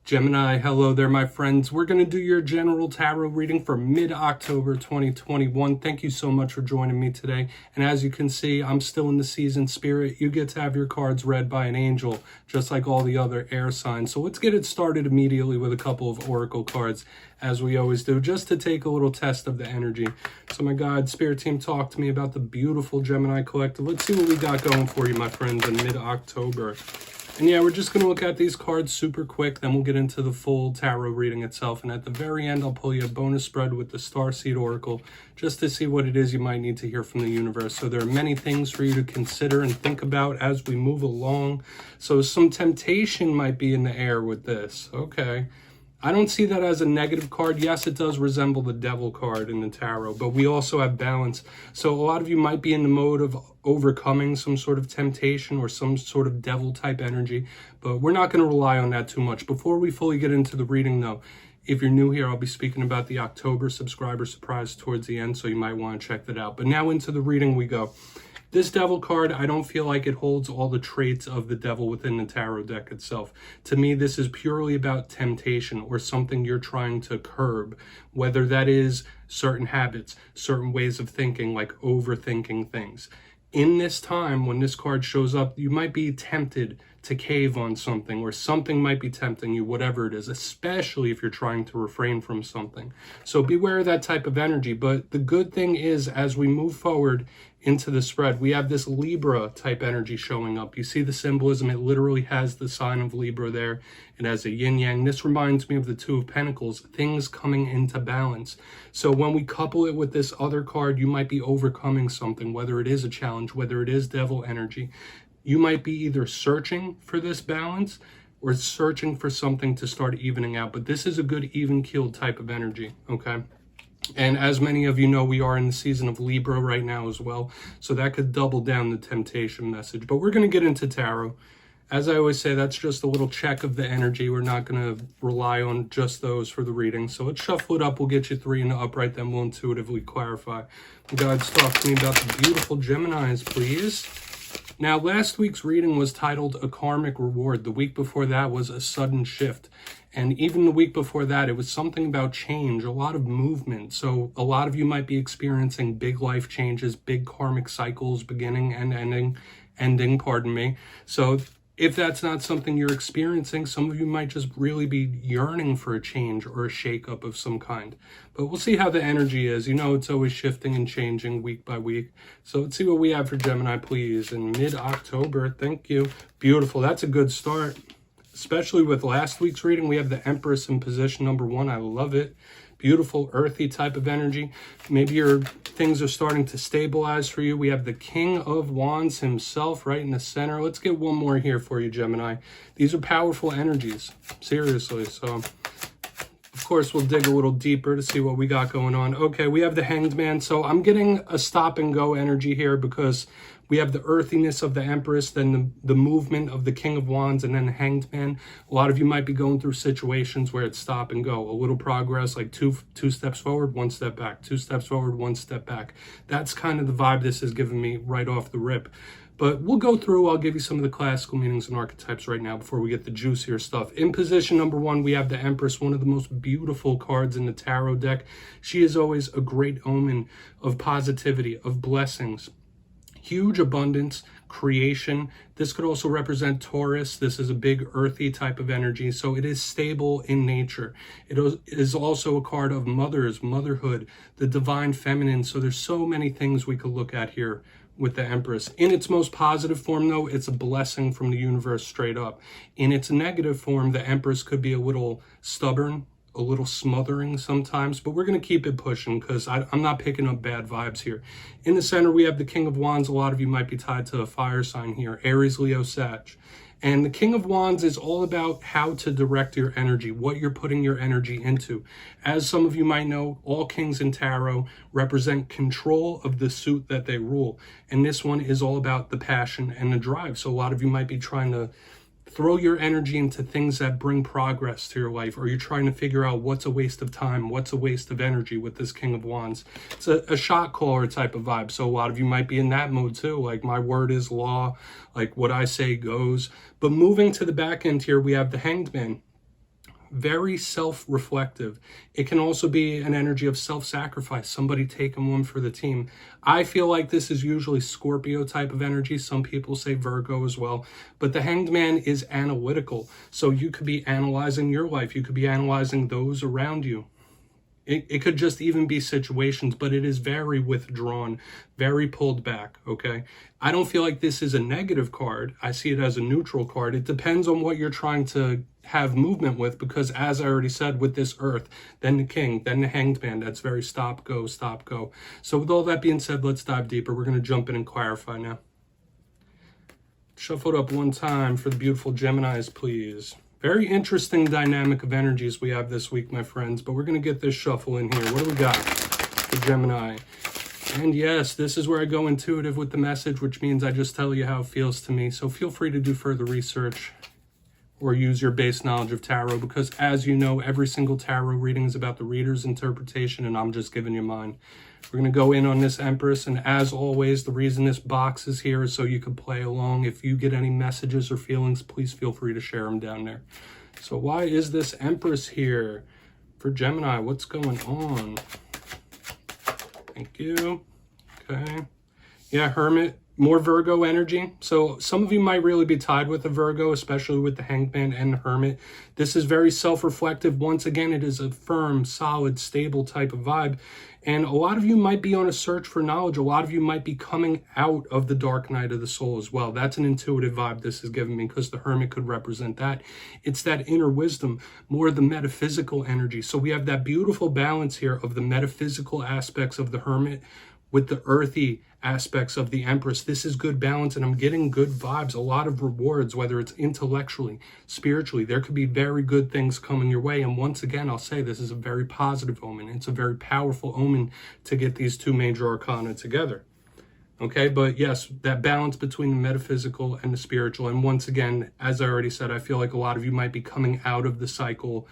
Gemini, hello there, my friends. We're going to do your general tarot reading for mid-October 2021. Thank you so much for joining me today. And as you can see, I'm still in the season spirit. You get to have your cards read by an angel, just like all the other air signs. So let's get it started immediately with a couple of oracle cards, as we always do, just to take a little test of the energy. So my God, spirit team, talk to me about the beautiful Gemini collective. Let's see what we got going for you, my friends, in mid-October. And yeah, we're just going to look at these cards super quick, then we'll get into the full tarot reading itself. And at the very end, I'll pull you a bonus spread with the Starseed Oracle, just to see what it is you might need to hear from the universe. So there are many things for you to consider and think about as we move along. So some temptation might be in the air with this. Okay. I don't see that as a negative card. Yes, it does resemble the Devil card in the tarot, but we also have balance. So a lot of you might be in the mode of overcoming some sort of temptation or some sort of devil type energy, but we're not going to rely on that too much. Before we fully get into the reading though, if you're new here, I'll be speaking about the October subscriber surprise towards the end, so you might want to check that out. But now into the reading we go. This Devil card, I don't feel like it holds all the traits of the Devil within the tarot deck itself. To me, this is purely about temptation or something you're trying to curb, whether that is certain habits, certain ways of thinking, like overthinking things. In this time, when this card shows up, you might be tempted to cave on something, or something might be tempting you, whatever it is, especially if you're trying to refrain from something. So beware of that type of energy. But the good thing is, as we move forward into the spread, we have this Libra type energy showing up. You see the symbolism, it literally has the sign of Libra there. It has a yin yang. This reminds me of the Two of Pentacles, things coming into balance. So when we couple it with this other card, you might be overcoming something, whether it is a challenge, whether it is Devil energy. You might be either searching for this balance or searching for something to start evening out. But this is a good even-keeled type of energy, okay? And as many of you know, we are in the season of Libra right now as well. So that could double down the temptation message. But we're going to get into tarot. As I always say, that's just a little check of the energy. We're not going to rely on just those for the reading. So let's shuffle it up. We'll get you three in the upright, then we'll intuitively clarify. Guys, talk to me about the beautiful Geminis, please. Now, last week's reading was titled A Karmic Reward. The week before that was A Sudden Shift. And even the week before that, it was something about change, a lot of movement. So a lot of you might be experiencing big life changes, big karmic cycles beginning and ending, pardon me. So if that's not something you're experiencing, some of you might just really be yearning for a change or a shakeup of some kind. But we'll see how the energy is. You know, it's always shifting and changing week by week. So let's see what we have for Gemini, please, in mid-October. Thank you. Beautiful. That's a good start. Especially with last week's reading, we have the Empress in position number 1. I love it. Beautiful, earthy type of energy. Maybe your things are starting to stabilize for you. We have the King of Wands himself right in the center. Let's get one more here for you, Gemini. These are powerful energies, seriously. So, of course, we'll dig a little deeper to see what we got going on. Okay, we have the Hanged Man. So I'm getting a stop and go energy here because we have the earthiness of the Empress, then the movement of the King of Wands, and then the Hanged Man. A lot of you might be going through situations where it's stop and go. A little progress, like two steps forward, one step back. 2 steps forward, 1 step back. That's kind of the vibe this is giving me right off the rip. But we'll go through, I'll give you some of the classical meanings and archetypes right now before we get the juicier stuff. In position number 1, we have the Empress, one of the most beautiful cards in the tarot deck. She is always a great omen of positivity, of blessings. Huge abundance, creation. This could also represent Taurus. This is a big earthy type of energy. So it is stable in nature. It is also a card of mothers, motherhood, the divine feminine. So there's so many things we could look at here with the Empress. In its most positive form, though, it's a blessing from the universe straight up. In its negative form, the Empress could be a little stubborn, a little smothering sometimes, but we're going to keep it pushing because I'm not picking up bad vibes here. In the center, we have the King of Wands. A lot of you might be tied to a fire sign here, Aries, Leo, Sag. And the King of Wands is all about how to direct your energy, what you're putting your energy into. As some of you might know, all kings in tarot represent control of the suit that they rule. And this one is all about the passion and the drive. So a lot of you might be trying to throw your energy into things that bring progress to your life, or you're trying to figure out what's a waste of time, what's a waste of energy with this King of Wands. It's a shot caller type of vibe. So a lot of you might be in that mode too. Like, my word is law, like what I say goes. But moving to the back end here, we have the Hanged Man. very self-reflective. It can also be an energy of self-sacrifice, somebody taking one for the team. I feel like this is usually Scorpio type of energy. Some people say Virgo as well, but the Hanged Man is analytical. So you could be analyzing your life. You could be analyzing those around you. It could just even be situations, but it is very withdrawn, very pulled back, okay? I don't feel like this is a negative card. I see it as a neutral card. It depends on what you're trying to have movement with, because as I already said, with this Earth, then the King, then the Hanged Man, that's very stop, go, stop, go. So with all that being said, let's dive deeper. We're going to jump in and clarify now. Shuffle it up one time for the beautiful Geminis, please. Very interesting dynamic of energies we have this week, my friends, but we're going to get this shuffle in here. What do we got for Gemini? And yes, this is where I go intuitive with the message, which means I just tell you how it feels to me. So feel free to do further research or use your base knowledge of tarot, because as you know, every single tarot reading is about the reader's interpretation, and I'm just giving you mine. We're going to go in on this Empress, and as always, the reason this box is here is so you can play along. If you get any messages or feelings, please feel free to share them down there. So why is this Empress here for Gemini? What's going on? Thank you. Okay. Yeah, Hermit. More Virgo energy. So some of you might really be tied with a Virgo, especially with the Hanged Man and the Hermit. This is very self-reflective. Once again, it is a firm, solid, stable type of vibe. And a lot of you might be on a search for knowledge. A lot of you might be coming out of the dark night of the soul as well. That's an intuitive vibe this is giving me, because the Hermit could represent that. It's that inner wisdom, more of the metaphysical energy. So we have that beautiful balance here of the metaphysical aspects of the Hermit with the earthy aspects of the Empress. This is good balance, and I'm getting good vibes, a lot of rewards, whether it's intellectually, spiritually. There could be very good things coming your way. And once again, I'll say this is a very positive omen. It's a very powerful omen to get these two major arcana together. Okay, but yes, that balance between the metaphysical and the spiritual. And once again, as I already said, I feel like a lot of you might be coming out of the cycle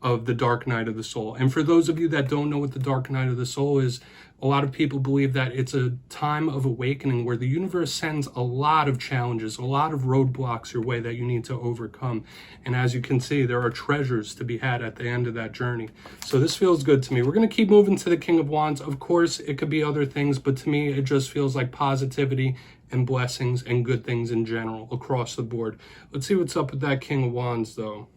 of the dark night of the soul. And for those of you that don't know what the dark night of the soul is, a lot of people believe that it's a time of awakening where the universe sends a lot of challenges, a lot of roadblocks your way that you need to overcome. And as you can see, there are treasures to be had at the end of that journey. So this feels good to me. We're going to keep moving to the King of Wands. Of course, it could be other things, but to me, it just feels like positivity and blessings and good things in general across the board. Let's see what's up with that King of Wands, though,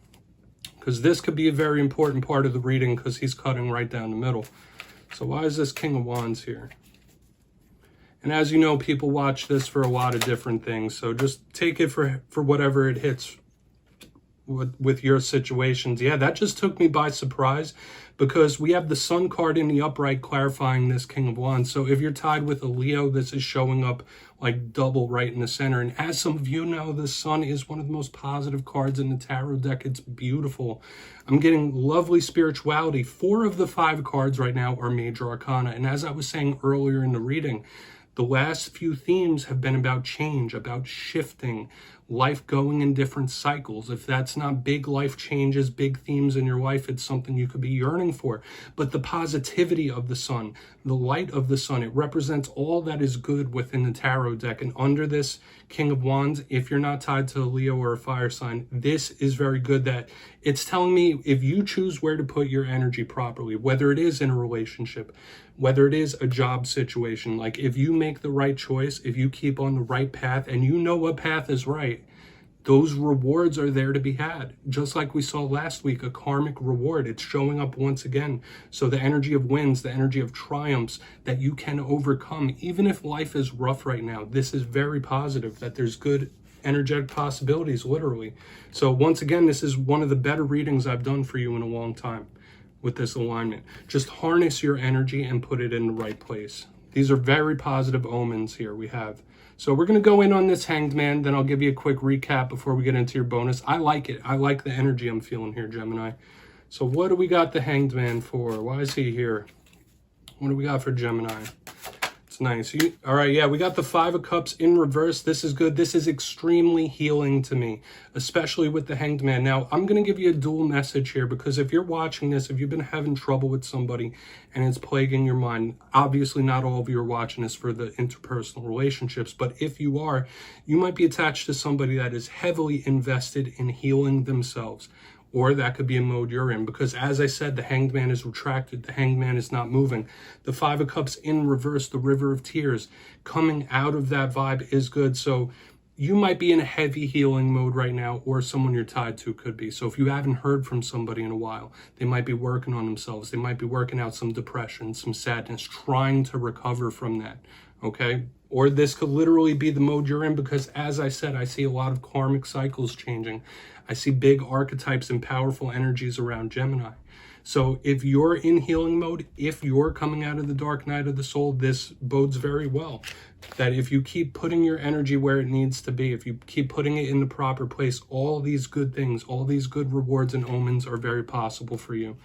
because this could be a very important part of the reading, because he's cutting right down the middle. So why is this King of Wands here? And as you know, people watch this for a lot of different things. So just take it for whatever it hits with your situations. Yeah, that just took me by surprise, because we have the Sun card in the upright clarifying this King of Wands. So if you're tied with a Leo, this is showing up like double right in the center. And as some of you know, the Sun is one of the most positive cards in the tarot deck. It's beautiful. I'm getting lovely spirituality. 4 of the 5 cards right now are major arcana. And as I was saying earlier in the reading, the last few themes have been about change, about shifting, life going in different cycles. If that's not big life changes, big themes in your life, it's something you could be yearning for. But the positivity of the Sun, the light of the Sun, it represents all that is good within the tarot deck. And under this King of Wands, if you're not tied to a Leo or a fire sign, this is very good. That it's telling me if you choose where to put your energy properly, whether it is in a relationship, whether it is a job situation, like if you make the right choice, if you keep on the right path and you know what path is right, those rewards are there to be had. Just like we saw last week, a karmic reward. It's showing up once again. So the energy of wins, the energy of triumphs that you can overcome, even if life is rough right now, this is very positive, that there's good energetic possibilities, literally. So once again, this is one of the better readings I've done for you in a long time with this alignment. Just harness your energy and put it in the right place. These are very positive omens here we have. So we're going to go in on this Hanged Man, then I'll give you a quick recap before we get into your bonus. I like it. I like the energy I'm feeling here, Gemini. So what do we got the Hanged Man for? Why is he here? What do we got for Gemini? It's nice. All right, yeah, we got the 5 of Cups in reverse. This is good. This is extremely healing to me, especially with the Hanged Man. Now, I'm going to give you a dual message here, because if you're watching this, if you've been having trouble with somebody and it's plaguing your mind, obviously not all of you are watching this for the interpersonal relationships, but if you are, you might be attached to somebody that is heavily invested in healing themselves, or that could be a mode you're in, because as I said, the Hanged Man is retracted, the Hanged Man is not moving. The Five of Cups in reverse, the River of Tears, coming out of that vibe is good. So you might be in a heavy healing mode right now, or someone you're tied to could be. So if you haven't heard from somebody in a while, they might be working on themselves. They might be working out some depression, some sadness, trying to recover from that, okay? Or this could literally be the mode you're in, because as I said, I see a lot of karmic cycles changing. I see big archetypes and powerful energies around Gemini. So if you're in healing mode, if you're coming out of the dark night of the soul, this bodes very well. That if you keep putting your energy where it needs to be, if you keep putting it in the proper place, all these good things, all these good rewards and omens are very possible for you.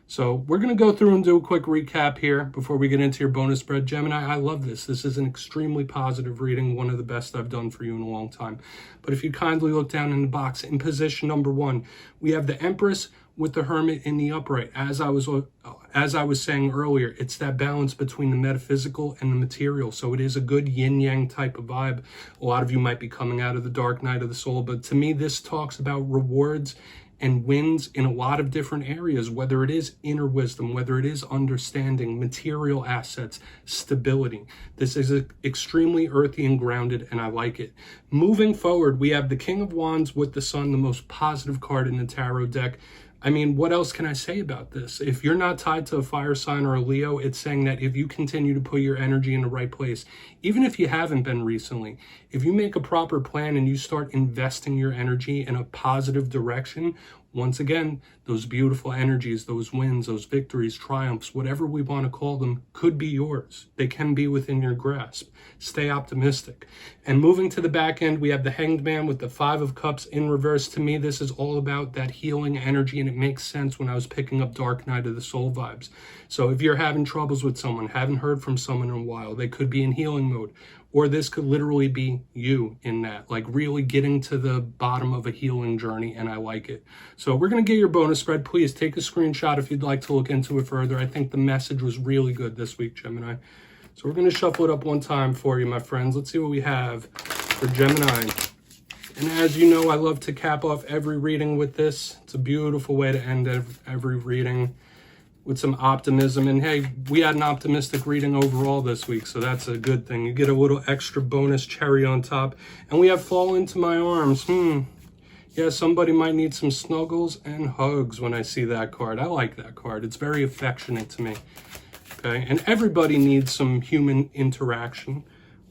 So we're going to go through and do a quick recap here before we get into your bonus spread. Gemini, I love this. This is an extremely positive reading, one of the best I've done for you in a long time. But if you kindly look down in the box, in position number 1, we have the Empress with the Hermit in the upright. As I was saying earlier, it's that balance between the metaphysical and the material. So it is a good yin-yang type of vibe. A lot of you might be coming out of the dark night of the soul, but to me, this talks about rewards and wins in a lot of different areas, whether it is inner wisdom, whether it is understanding, material assets, stability. This is extremely earthy and grounded, and I like it. Moving forward, we have the King of Wands with the Sun, the most positive card in the tarot deck. I mean, what else can I say about this? If you're not tied to a fire sign or a Leo, it's saying that if you continue to put your energy in the right place, even if you haven't been recently, if you make a proper plan and you start investing your energy in a positive direction, once again, those beautiful energies, those wins, those victories, triumphs, whatever we want to call them, could be yours. They can be within your grasp. Stay optimistic. And moving to the back end, we have the Hanged Man with the Five of Cups in reverse. To me, this is all about that healing energy, and it makes sense when I was picking up Dark Night of the Soul vibes. So if you're having troubles with someone, haven't heard from someone in a while, they could be in healing mode. Or this could literally be you in that, like really getting to the bottom of a healing journey, and I like it. So we're going to get your bonus spread. Please take a screenshot if you'd like to look into it further. I think the message was really good this week, Gemini. So we're going to shuffle it up one time for you, my friends. Let's see what we have for Gemini. And as you know, I love to cap off every reading with this. It's a beautiful way to end every reading, with some optimism. And hey, we had an optimistic reading overall this week, so that's a good thing. You get a little extra bonus cherry on top. And we have Fall Into My Arms. Yeah, somebody might need some snuggles and hugs when I see that card. I like that card. It's very affectionate to me. Okay, and everybody needs some human interaction.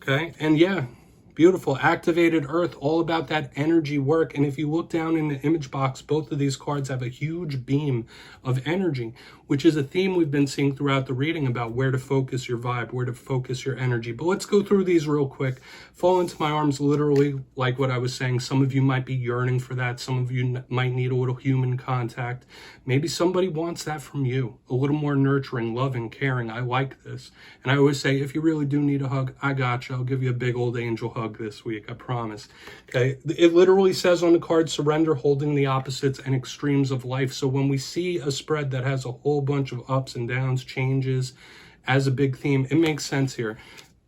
Okay, and yeah, beautiful. Activated Earth, all about that energy work. And if you look down in the image box, both of these cards have a huge beam of energy, which is a theme we've been seeing throughout the reading about where to focus your vibe, where to focus your energy. But let's go through these real quick. Fall Into My Arms, literally, like what I was saying, some of you might be yearning for that. Some of you might need a little human contact. Maybe somebody wants that from you. A little more nurturing, loving, caring. I like this. And I always say, if you really do need a hug, I got you. I'll give you a big old angel hug this week, I promise. Okay, it literally says on the card, surrender, holding the opposites and extremes of life. So when we see a spread that has a whole bunch of ups and downs, changes as a big theme, it makes sense here.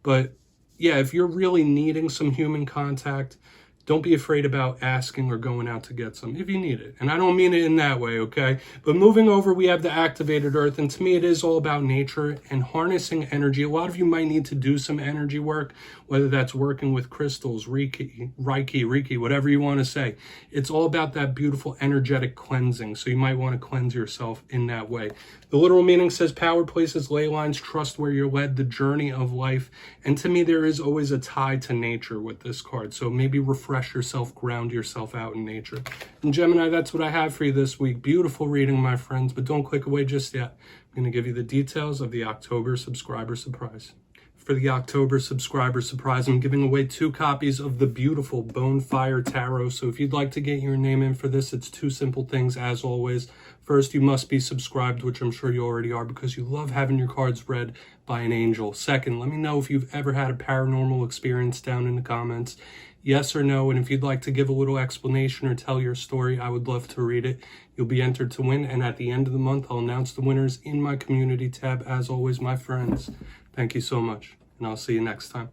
But yeah, if you're really needing some human contact, don't be afraid about asking or going out to get some if you need it. And I don't mean it in that way, okay? But moving over, we have the Activated Earth. And to me, it is all about nature and harnessing energy. A lot of you might need to do some energy work, whether that's working with crystals, Reiki, whatever you want to say. It's all about that beautiful energetic cleansing. So you might want to cleanse yourself in that way. The literal meaning says power, places, ley lines, trust where you're led, the journey of life. And to me, there is always a tie to nature with this card. So maybe refresh yourself, ground yourself out in nature. And Gemini, that's what I have for you this week. Beautiful reading, my friends, but don't click away just yet. I'm going to give you the details of the October subscriber surprise. For the October subscriber surprise, I'm giving away 2 copies of the beautiful Bonefire Tarot. So if you'd like to get your name in for this, it's 2 simple things as always. First, you must be subscribed, which I'm sure you already are, because you love having your cards read by an angel. Second, let me know if you've ever had a paranormal experience down in the comments. Yes or no, and if you'd like to give a little explanation or tell your story, I would love to read it. You'll be entered to win, and at the end of the month, I'll announce the winners in my community tab. As always, my friends, thank you so much, and I'll see you next time.